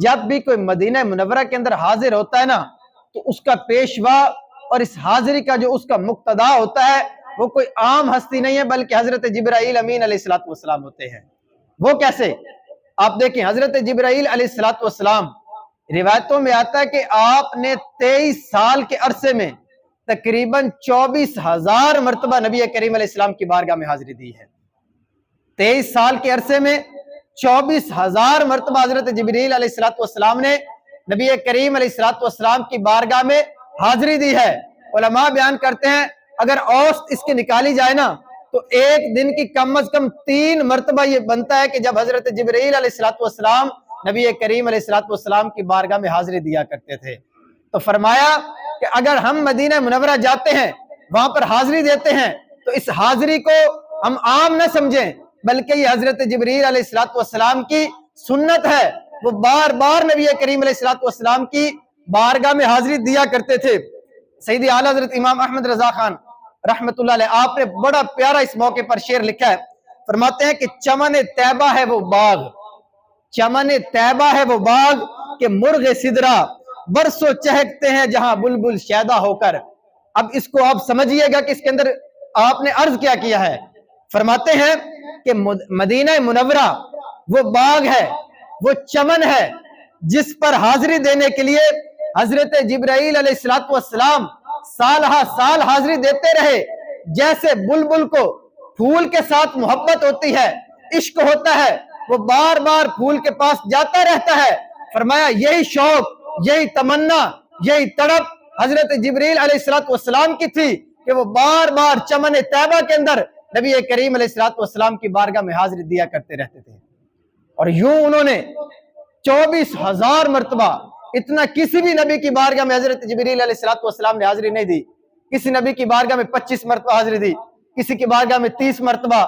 جب بھی کوئی مدینہ منورہ کے اندر حاضر ہوتا ہے نا تو اس کا پیشوا اور اس حاضری کا جو اس کا مقتدا ہوتا ہے وہ کوئی عام ہستی نہیں ہے بلکہ حضرت جبرائیل امین علیہ السلام ہوتے ہیں۔ وہ کیسے؟ آپ دیکھیں حضرت جبرائیل علیہ السلام روایتوں میں آتا ہے کہ آپ نے 23 سال کے عرصے میں تقریباً 24,000 مرتبہ نبی کریم علیہ السلام کی بارگاہ میں حاضری دی ہے۔ 23 سال کے عرصے میں 24,000 مرتبہ حضرت جبرائیل علیہ السلام نے نبی کریم علیہ السلام کی بارگاہ میں حاضری دی ہے۔ علماء بیان کرتے ہیں اگر اوسط اس کی نکالی جائے نا تو ایک دن کی کم از کم 3 مرتبہ یہ بنتا ہے کہ جب حضرت جبرائیل علیہ السلام نبی کریم علیہ السلام کی بارگاہ میں حاضری دیا کرتے تھے۔ تو فرمایا کہ اگر ہم مدینہ منورہ جاتے ہیں وہاں پر حاضری دیتے ہیں تو اس حاضری کو ہم عام نہ سمجھیں بلکہ یہ حضرت جبرائیل علیہ السلام کی سنت ہے۔ وہ بار بار نبی کریم علیہ السلام کی بارگاہ میں حاضری دیا کرتے تھے۔ سیدی اعلیٰ حضرت امام احمد رضا خان رحمت اللہ علیہ آپ نے بڑا پیارا اس موقع پر شعر لکھا ہے، فرماتے ہیں کہ چمن طیبہ ہے وہ باغ، چمن طیبہ ہے وہ باغ کہ مرغ سدرا برسوں چہکتے ہیں جہاں بلبل شیدا ہو کر۔ اب اس کو آپ سمجھیے گا کہ اس کے اندر آپ نے عرض کیا ہے۔ فرماتے ہیں کہ مدینہ منورہ وہ باغ ہے، وہ چمن ہے جس پر حاضری دینے کے لیے حضرت جبرائیل علیہ السلام سال ہا سال حاضری دیتے رہے۔ جیسے بلبل کو پھول کے ساتھ محبت ہوتی ہے، عشق ہوتا ہے، وہ بار بار پھول کے پاس جاتا رہتا ہے۔ فرمایا یہی شوق، یہی تمنا، یہی تڑپ حضرت جبرائیل علیہ السلام کی تھی کہ وہ بار بار چمن طیبہ کے اندر نبی کریم علیہ السلام کی بارگاہ میں حاضری دیا کرتے رہتے تھے۔ اور یوں انہوں نے 24,000 مرتبہ، اتنا کسی بھی نبی کی بارگاہ میں حضرت جبرائیل علیہ السلام نے حاضری نہیں دی۔ کسی نبی کی بارگاہ میں 25 مرتبہ حاضری دی، کسی کی بارگاہ میں 30 مرتبہ،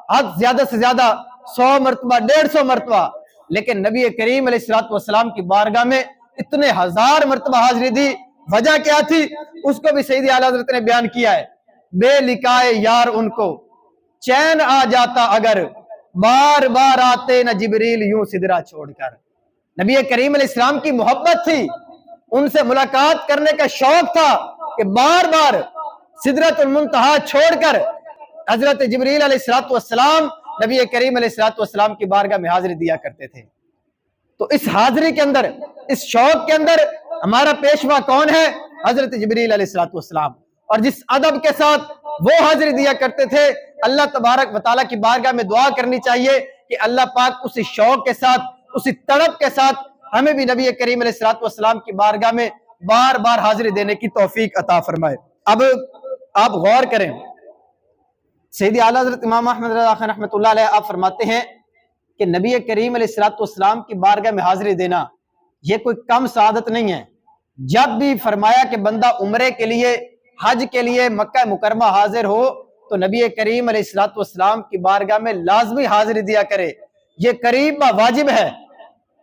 حد زیادہ سے زیادہ 100 مرتبہ، 150 مرتبہ، لیکن نبی کریم علیہ السلام کی بارگاہ میں اتنے ہزار مرتبہ حاضری دی۔ وجہ کیا تھی اس کو بھی سیدی اعلیٰ حضرت نے بیان کیا ہے۔ بے لکھائے یار ان کو چین آ جاتا اگر بار بار آتے نہ جبریل یوں سدرا چھوڑ کر۔ نبی کریم علیہ السلام کی محبت تھی، ان سے ملاقات کرنے کا شوق تھا کہ بار بار سدرۃ المنتہا چھوڑ کر حضرت جبریل علیہ السلام نبی کریم علیہ السلام کی بارگاہ میں حاضری دیا کرتے تھے۔ تو اس حاضری کے اندر، اس شوق کے اندر ہمارا پیشوا کون ہے؟ حضرت جبریل علیہ السلام۔ اور جس ادب کے ساتھ وہ حاضری دیا کرتے تھے، اللہ تبارک و تعالیٰ کی بارگاہ میں دعا کرنی چاہیے کہ اللہ پاک اسی شوق کے ساتھ، اسی تڑپ کے ساتھ ہمیں بھی نبی کریم علیہ السلام کی بارگاہ میں بار بار حاضری دینے کی توفیق عطا فرمائے۔ اب آپ غور کریں، سیدی اعلیٰ حضرت امام احمد رضا خان رحمۃ اللہ علیہ آپ فرماتے ہیں کہ نبی کریم علیہ السلام کی بارگاہ میں حاضری دینا یہ کوئی کم سعادت نہیں ہے۔ جب بھی فرمایا کہ بندہ عمرے کے لیے، حج کے لیے مکہ مکرمہ حاضر ہو تو نبی کریم علیہ السلام کی بارگاہ میں لازمی حاضری دیا کرے، یہ قریب واجب ہے۔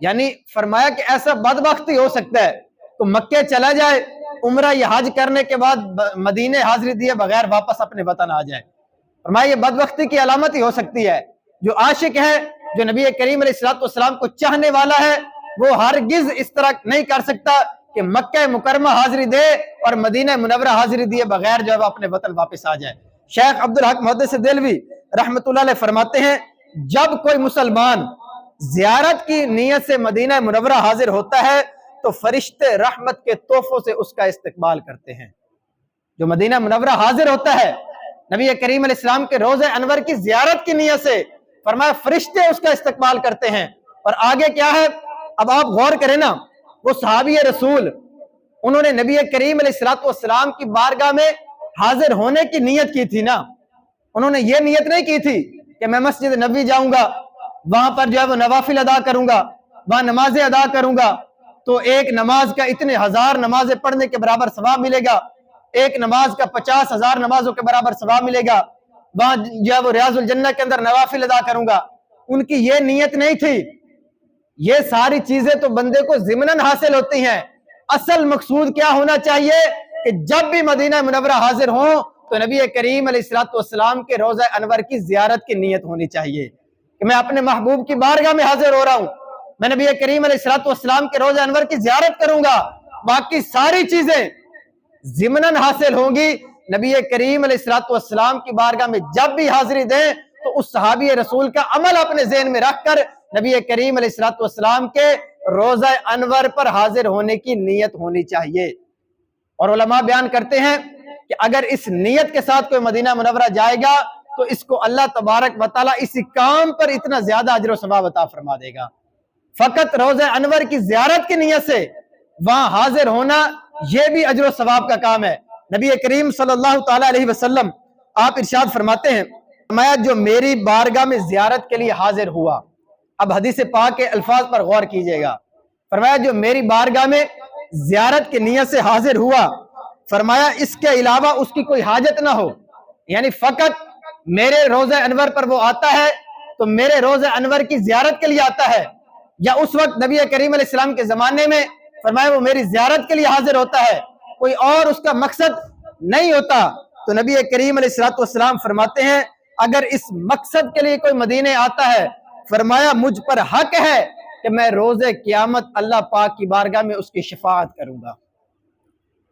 یعنی فرمایا کہ ایسا بدبخت ہی ہو سکتا ہے تو مکے چلا جائے، عمرہ یا حج کرنے کے بعد مدینے حاضری دیے بغیر واپس اپنے وطن آ جائے۔ فرمایا یہ بدبختی کی علامت ہی ہو سکتی ہے۔ جو عاشق ہے، جو نبی کریم علیہ السلام کو چاہنے والا ہے، وہ ہرگز اس طرح نہیں کر سکتا کہ مکہ مکرمہ حاضری دے اور مدینہ منورہ حاضری دیے بغیر جو ہے اپنے وطن واپس آ جائے۔ شیخ عبدالحق محدث دہلوی رحمت اللہ علیہ فرماتے ہیں جب کوئی مسلمان زیارت کی نیت سے مدینہ منورہ حاضر ہوتا ہے تو فرشتے رحمت کے تحفوں سے اس کا استقبال کرتے ہیں۔ جو مدینہ منورہ حاضر ہوتا ہے نبی کریم علیہ السلام کے روضہ انور کی زیارت کی نیت سے، فرمایا فرشتے اس کا استقبال کرتے ہیں۔ اور آگے کیا ہے؟ اب آپ غور کریں نا، وہ صحابی رسول انہوں نے نبی کریم علیہ السلام کی بارگاہ میں حاضر ہونے کی نیت کی تھی نا، انہوں نے یہ نیت نہیں کی تھی کہ میں مسجد نبوی جاؤں گا، وہاں پر جو ہے وہ نوافل ادا کروں گا، وہاں نمازیں ادا کروں گا تو ایک نماز کا اتنے ہزار نمازیں پڑھنے کے برابر ثواب ملے گا، ایک نماز کا 50,000 نمازوں کے برابر ثواب ملے گا، وہاں جو ہے وہ ریاض الجنہ کے اندر نوافل ادا کروں گا۔ ان کی یہ نیت نہیں تھی۔ یہ ساری چیزیں تو بندے کو ضمناً حاصل ہوتی ہیں۔ اصل مقصود کیا ہونا چاہیے کہ جب بھی مدینہ منورہ حاضر ہوں تو نبی کریم علیہ السلام کے روضہ انور کی زیارت کی نیت ہونی چاہیے کہ میں اپنے محبوب کی بارگاہ میں حاضر ہو رہا ہوں، میں نبی کریم علیہ الصلوۃ والسلام کے روضہ انور کی زیارت کروں گا، باقی ساری چیزیں ضمناً حاصل ہوں گی۔ نبی کریم علیہ الصلوۃ والسلام کی بارگاہ میں جب بھی حاضری دیں تو اس صحابی رسول کا عمل اپنے ذہن میں رکھ کر نبی کریم علیہ الصلوۃ والسلام کے روضہ انور پر حاضر ہونے کی نیت ہونی چاہیے۔ اور علماء بیان کرتے ہیں کہ اگر اس نیت کے ساتھ کوئی مدینہ منورہ جائے گا تو اس کو اللہ تبارک و تعالیٰ اسی کام پر اتنا زیادہ اجر و ثواب عطا فرما دے گا۔ فقط روضہ انور کی زیارت کی نیت سے وہاں حاضر ہونا یہ بھی اجر و ثواب کا کام ہے۔ نبی کریم صلی اللہ تعالیٰ علیہ وسلم آپ ارشاد فرماتے ہیں، فرمایا جو میری بارگاہ میں زیارت کے لیے حاضر ہوا، اب حدیث پاک کے الفاظ پر غور کیجئے گا، فرمایا جو میری بارگاہ میں زیارت کی نیت سے حاضر ہوا، فرمایا اس کے علاوہ اس کی کوئی حاجت نہ ہو، یعنی فقط میرے روضہ انور پر وہ آتا ہے تو میرے روضہ انور کی زیارت کے لیے آتا ہے، یا اس وقت نبی کریم علیہ السلام کے زمانے میں فرمایا وہ میری زیارت کے لیے حاضر ہوتا ہے، کوئی اور اس کا مقصد نہیں ہوتا، تو نبی کریم علیہ الصلوۃ والسلام فرماتے ہیں اگر اس مقصد کے لیے کوئی مدینے آتا ہے، فرمایا مجھ پر حق ہے کہ میں روز قیامت اللہ پاک کی بارگاہ میں اس کی شفاعت کروں گا۔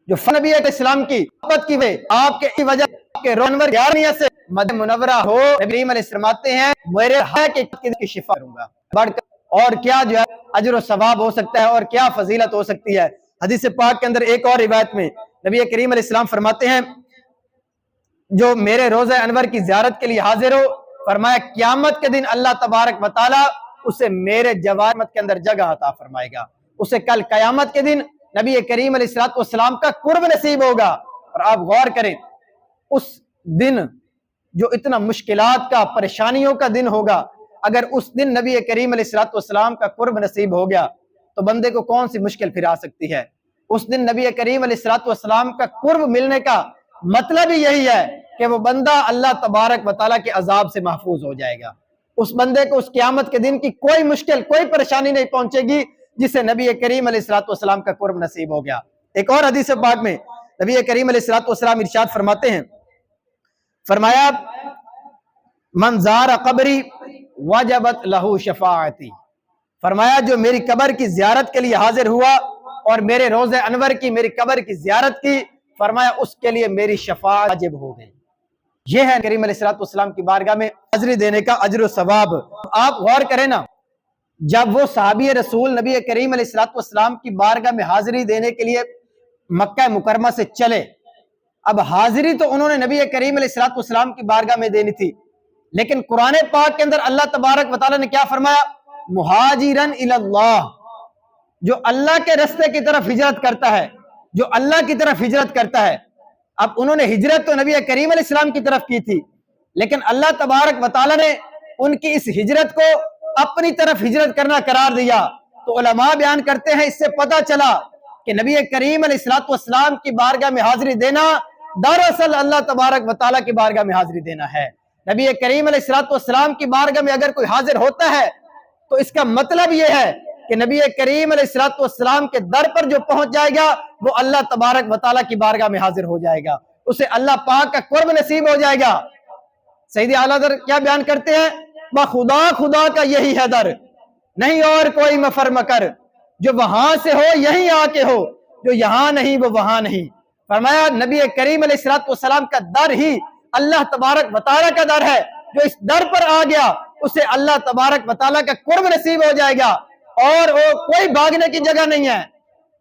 جو نبی علیہ السلام کی محبت کی وجہ آپ کے وجہ کے رونور یارنیت سے مدینہ منورہ ہو، نبی کریم علیہ السلام فرماتے ہیں میرے حق کی شفاعت کروں گا، بڑھ کر اور کیا جو ہے اجر و ثواب ہو سکتا ہے اور کیا فضیلت ہو سکتی ہے۔ حدیث پاک کے اندر ایک اور روایت میں نبی کریم علیہ السلام فرماتے ہیں جو میرے روضہ انور کی زیارت کے لیے حاضر ہو، فرمایا قیامت کے دن اللہ تبارک و تعالی اسے میرے جوارمت کے اندر جگہ عطا فرمائے گا، اسے کل قیامت کے دن نبی کریم علیہ الصلوۃ والسلام کا قرب نصیب ہوگا۔ اور آپ غور کریں اس دن جو اتنا مشکلات کا پریشانیوں کا دن ہوگا، اگر اس دن نبی کریم علیہ الصلوۃ والسلام کا قرب نصیب ہو گیا تو بندے کو کون سی مشکل پھر آ سکتی ہے۔ اس دن نبی کریم علیہ الصلوۃ والسلام کا قرب ملنے کا مطلب ہی یہی ہے کہ وہ بندہ اللہ تبارک و تعالیٰ کے عذاب سے محفوظ ہو جائے گا۔ اس بندے کو اس قیامت کے دن کی کوئی مشکل کوئی پریشانی نہیں پہنچے گی جسے نبی کریم علیہ الصلوۃ والسلام کا قرب نصیب ہو گیا۔ ایک اور حدیث پاک میں نبی کریم علیہ الصلوۃ والسلام ارشاد فرماتے ہیں، فرمایا من زار قبری وجبت لہو شفاعتی، فرمایا جو میری قبر کی زیارت کے لیے حاضر ہوا اور میرے روضہ انور کی میری قبر کی زیارت کی، فرمایا اس کے لیے میری شفاعت واجب ہو گئی۔ یہ ہے کریم علیہ الصلوۃ والسلام کی بارگاہ میں حاضری دینے کا اجر و ثواب۔ آپ غور کریں نا، جب وہ صحابی رسول نبی کریم علیہ الصلوۃ والسلام کی بارگاہ میں حاضری دینے کے لیے مکہ مکرمہ سے چلے، اب حاضری تو انہوں نے نبی کریم علیہ الصلوۃ والسلام کی بارگاہ میں دینی تھی، لیکن قرآن پاک کے اندر اللہ تبارک و تعالیٰ نے کیا فرمایا؟ مہاجرن الی اللہ، جو اللہ کے رستے کی طرف ہجرت کرتا ہے، جو اللہ کی طرف ہجرت کرتا ہے۔ اب انہوں نے ہجرت تو نبی کریم علیہ السلام کی طرف کی تھی، لیکن اللہ تبارک و تعالیٰ نے ان کی اس ہجرت کو اپنی طرف ہجرت کرنا قرار دیا۔ تو علماء بیان کرتے ہیں اس سے پتہ چلا کہ نبی کریم علیہ الصلوۃ والسلام کی بارگاہ میں حاضری دینا دراصل اللہ تبارک و تعالیٰ کی بارگاہ میں حاضری دینا ہے۔ نبی کریم علیہ الصلوۃ والسلام کی بارگاہ میں اگر کوئی حاضر ہوتا ہے تو اس کا مطلب یہ ہے کہ نبی کریم علیہ الصلوۃ والسلام کے در پر جو پہنچ جائے گا وہ اللہ تبارک و تعالیٰ کی بارگاہ میں حاضر ہو جائے گا، اسے اللہ پاک کا قرب نصیب ہو جائے گا۔ سیدی اعلیٰ حضرت کیا بیان کرتے ہیں؟ خدا خدا کا یہی ہے در، نہیں اور کوئی مفر مکر، جو وہاں سے ہو یہیں آ کے ہو، جو یہاں نہیں وہ وہاں نہیں۔ فرمایا نبی کریم علیہ الصلوۃ والسلام کا در ہی اللہ تبارک و تعالیٰ کا در ہے، جو اس در پر آ گیا اسے اللہ تبارک و تعالیٰ کا قرب نصیب ہو جائے گا، اور وہ کوئی بھاگنے کی جگہ نہیں ہے۔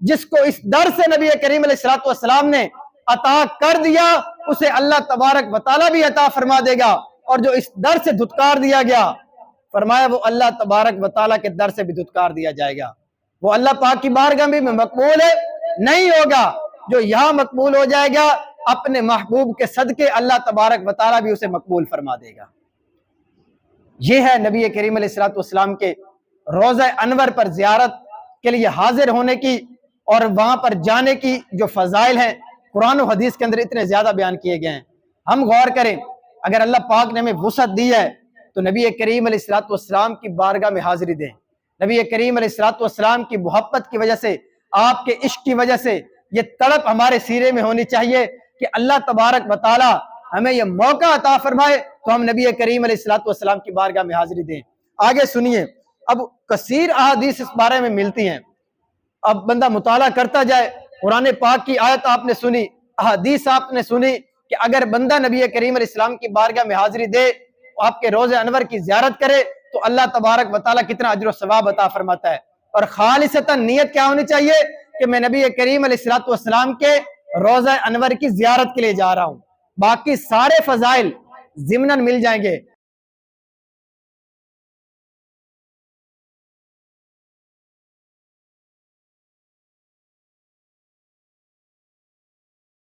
جس کو اس در سے نبی کریم علیہ الصلوۃ والسلام نے عطا کر دیا اسے اللہ تبارک و تعالیٰ بھی عطا فرما دے گا، اور جو اس در سے دھتکار دیا گیا فرمایا وہ اللہ تبارک و تعالیٰ کے در سے بھی دھتکار دیا جائے گا، وہ اللہ پاک کی بارگاہ میں مقبول نہیں ہوگا۔ جو یہاں مقبول ہو جائے گا اپنے محبوب کے صدقے اللہ تبارک و تعالیٰ بھی اسے مقبول فرما دے گا۔ یہ ہے نبی کریم علیہ الصلوۃ والسلام کے روضہ انور پر زیارت کے لیے حاضر ہونے کی اور وہاں پر جانے کی جو فضائل ہیں قرآن و حدیث کے اندر اتنے زیادہ بیان کیے گئے ہیں۔ ہم غور کریں، اگر اللہ پاک نے ہمیں وسعت دی ہے تو نبی کریم علیہ الصلوۃ والسلام کی بارگاہ میں حاضری دیں۔ نبی کریم علیہ الصلوۃ والسلام کی محبت کی وجہ سے، آپ کے عشق کی وجہ سے یہ تڑپ ہمارے سینے میں ہونی چاہیے کہ اللہ تبارک و تعالی ہمیں یہ موقع عطا فرمائے تو ہم نبی کریم علیہ الصلوۃ والسلام کی بارگاہ میں حاضری دیں۔ آگے سنیے، اب کثیر احادیث اس بارے میں ملتی ہیں، اب بندہ مطالعہ کرتا جائے، قرآن پاک کی آیت آپ نے سنی، احادیث آپ نے سنی کہ اگر بندہ نبی کریم علیہ السلام کی بارگاہ میں حاضری دے، آپ کے روضہ انور کی زیارت کرے، تو اللہ تبارک و تعالیٰ کتنا اجر و ثواب عطا فرماتا ہے۔ اور خالصتاً نیت کیا ہونی چاہیے کہ میں نبی کریم علیہ السلام کے روضہ انور کی زیارت کے لیے جا رہا ہوں، باقی سارے فضائل ضمناً مل جائیں گے۔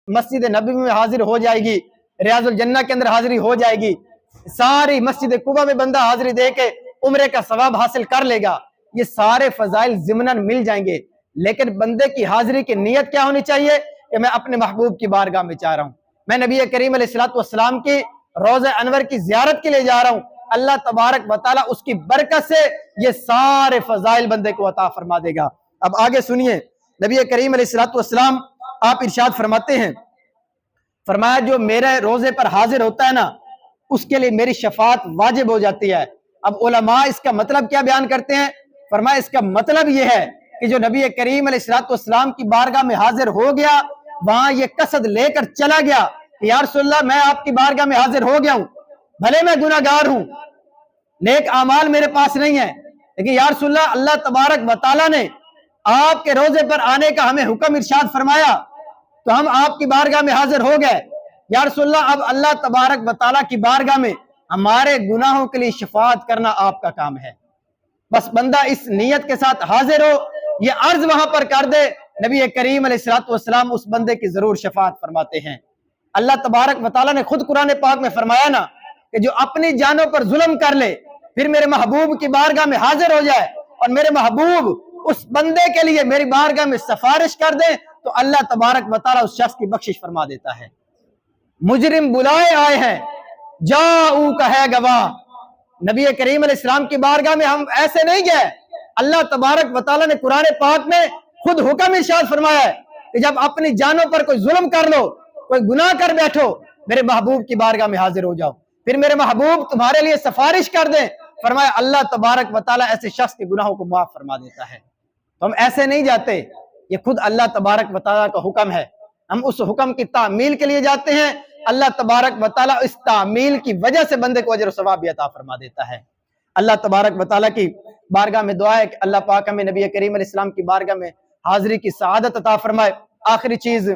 مسجد نبوی میں حاضر ہو جائے گی، ریاض الجنہ کے اندر حاضری ہو جائے گی، ساری مسجد قباء میں بندہ حاضری دے کے عمرے کا ثواب حاصل کر لے گا، یہ سارے فضائل ضمناً مل جائیں گے۔ لیکن بندے کی حاضری کی نیت کیا ہونی چاہیے کہ میں اپنے محبوب کی بارگاہ میں جا رہا ہوں، میں نبی کریم علیہ السلام کی روضہ انور کی زیارت کے لیے جا رہا ہوں، اللہ تبارک و تعالیٰ اس کی برکت سے یہ سارے فضائل بندے کو عطا فرما دے گا۔ اب آگے سنیے، نبی کریم علیہ السلام آپ ارشاد فرماتے ہیں، فرمایا جو میرے روزے پر حاضر ہوتا ہے نا، اس کے لیے میری شفاعت واجب ہو جاتی ہے۔ اب علماء اس کا مطلب کیا بیان کرتے ہیں؟ فرمایا اس کا مطلب یہ ہے کہ جو نبی کریم علیہ السلام کی بارگاہ میں حاضر ہو گیا، وہاں یہ قصد لے کر چلا گیا کہ یا رسول اللہ میں آپ کی بارگاہ میں حاضر ہو گیا ہوں، بھلے میں گناہگار ہوں، نیک اعمال میرے پاس نہیں ہے، لیکن یا رسول اللہ اللہ تبارک و تعالیٰ نے آپ کے روزے پر آنے کا ہمیں حکم ارشاد فرمایا، تو ہم آپ کی بارگاہ میں حاضر ہو گئے، یا رسول اللہ اب اللہ تبارک و تعالیٰ کی بارگاہ میں ہمارے گناہوں کے لیے شفاعت کرنا آپ کا کام ہے۔ بس بندہ اس نیت کے ساتھ حاضر ہو، یہ عرض وہاں پر کر دے، نبی کریم علیہ السلام اس بندے کی ضرور شفاعت فرماتے ہیں۔ اللہ تبارک و تعالیٰ نے خود قرآن پاک میں فرمایا نا کہ جو اپنی جانوں پر ظلم کر لے پھر میرے محبوب کی بارگاہ میں حاضر ہو جائے اور میرے محبوب اس بندے کے لیے میری بارگاہ میں سفارش کر دیں تو اللہ تبارک و تعالیٰ اس شخص کی بخشش فرما دیتا ہے۔ مجرم بلائے آئے ہیں، جاؤ کا ہے گواہ، نبی کریم علیہ السلام کی بارگاہ میں ہم ایسے نہیں گئے، اللہ تبارک و تعالیٰ نے قرآن پاک میں خود حکم ارشاد فرمایا ہے کہ جب اپنی جانوں پر کوئی ظلم کر لو، کوئی گناہ کر بیٹھو، میرے محبوب کی بارگاہ میں حاضر ہو جاؤ، پھر میرے محبوب تمہارے لیے سفارش کر دیں، فرمایا اللہ تبارک و تعالیٰ ایسے شخص کے گناہوں کو معاف فرما دیتا ہے۔ تو ہم ایسے نہیں جاتے، یہ خود اللہ تبارک و تعالیٰ کا حکم ہے، ہم اس حکم کی تعمیل کے لیے جاتے ہیں، اللہ تبارک و تعالیٰ اس تعمیل کی وجہ سے بندے کو اجر و ثواب بھی عطا فرما دیتا ہے۔ اللہ تبارک و تعالیٰ کی بارگاہ میں دعا ہے کہ اللہ پاک ہمیں نبی کریم علیہ السلام کی بارگاہ میں حاضری کی سعادت عطا فرمائے۔ آخری چیز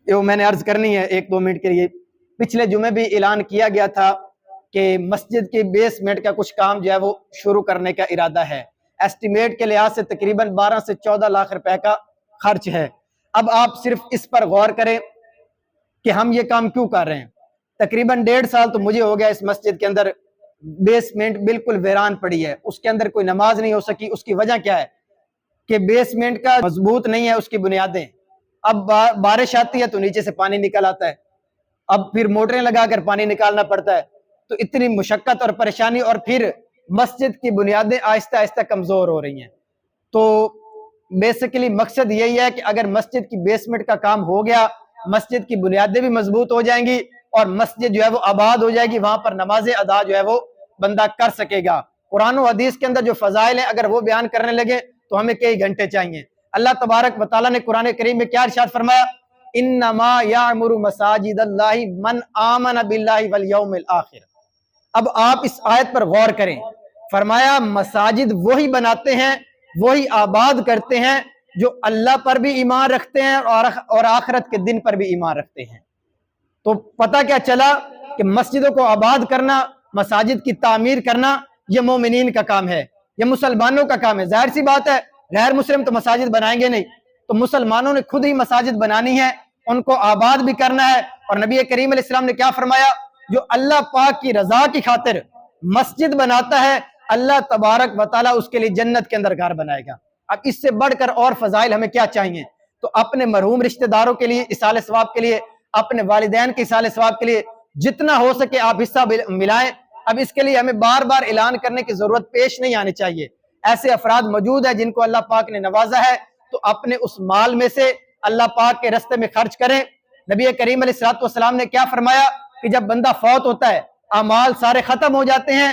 جو میں نے عرض کرنی ہے 1-2 منٹ کے لیے، پچھلے جمعے بھی اعلان کیا گیا تھا کہ مسجد کی بیسمنٹ کا کچھ کام جو ہے وہ شروع کرنے کا ارادہ ہے، ایسٹیمیٹ کے لحاظ سے تقریباً 12 سے 14 لاکھ روپے کا خرچ ہے۔ اب آپ صرف اس پر غور کریں کہ ہم یہ کام کیوں کر رہے ہیں۔ تقریباً 1.5 سال تو مجھے ہو گیا اس مسجد کے اندر بیسمنٹ بالکل ویران پڑی ہے، اس کے اندر کوئی نماز نہیں ہو سکی۔ اس کی وجہ کیا ہے کہ بیسمنٹ کا مضبوط نہیں ہے اس کی بنیادیں، اب بارش آتی ہے تو نیچے سے پانی نکل آتا ہے، اب پھر موٹریں لگا کر پانی نکالنا پڑتا ہے، تو اتنی مشقت اور پریشانی، اور پھر مسجد کی بنیادیں آہستہ آہستہ کمزور ہو رہی ہیں۔ تو بیسیکلی مقصد یہی ہے کہ اگر مسجد کی بیسمنٹ کا کام ہو گیا، مسجد کی بنیادیں بھی مضبوط ہو جائیں گی اور مسجد جو ہے وہ آباد ہو جائے گی، وہاں پر نماز ادا جو ہے وہ بندہ کر سکے گا۔ قرآن و حدیث کے اندر جو فضائل ہیں اگر وہ بیان کرنے لگے تو ہمیں کئی گھنٹے چاہیے۔ اللہ تبارک و تعالیٰ نے قرآن کریم میں کیا ارشاد فرمایا؟ انما یعمر مساجد اللہ من آمن باللہ والیوم الآخر۔ اب آپ اس آیت پر غور کریں، فرمایا مساجد وہی بناتے ہیں، وہی آباد کرتے ہیں جو اللہ پر بھی ایمان رکھتے ہیں اور آخرت کے دن پر بھی ایمان رکھتے ہیں۔ تو پتہ کیا چلا کہ مسجدوں کو آباد کرنا، مساجد کی تعمیر کرنا یہ مومنین کا کام ہے، یہ مسلمانوں کا کام ہے۔ ظاہر سی بات ہے غیر مسلم تو مساجد بنائیں گے نہیں، تو مسلمانوں نے خود ہی مساجد بنانی ہے، ان کو آباد بھی کرنا ہے۔ اور نبی کریم علیہ السلام نے کیا فرمایا؟ جو اللہ پاک کی رضا کی خاطر مسجد بناتا ہے، اللہ تبارک و تعالیٰ اس کے لیے جنت کے اندر گھر بنائے گا۔ اب اس سے بڑھ کر اور فضائل ہمیں کیا چاہیے؟ تو اپنے مرحوم رشتہ داروں کے لیے اصالہ ثواب کے لیے، اپنے والدین کے اصالہ ثواب کے لیے جتنا ہو سکے آپ حصہ ملائیں۔ اب اس کے لیے ہمیں بار بار اعلان کرنے کی ضرورت پیش نہیں آنی چاہیے۔ ایسے افراد موجود ہیں جن کو اللہ پاک نے نوازا ہے، تو اپنے اس مال میں سے اللہ پاک کے راستے میں خرچ کریں۔ نبی کریم علیہ السلام نے کیا فرمایا کہ جب بندہ فوت ہوتا ہے، اعمال سارے ختم ہو جاتے ہیں،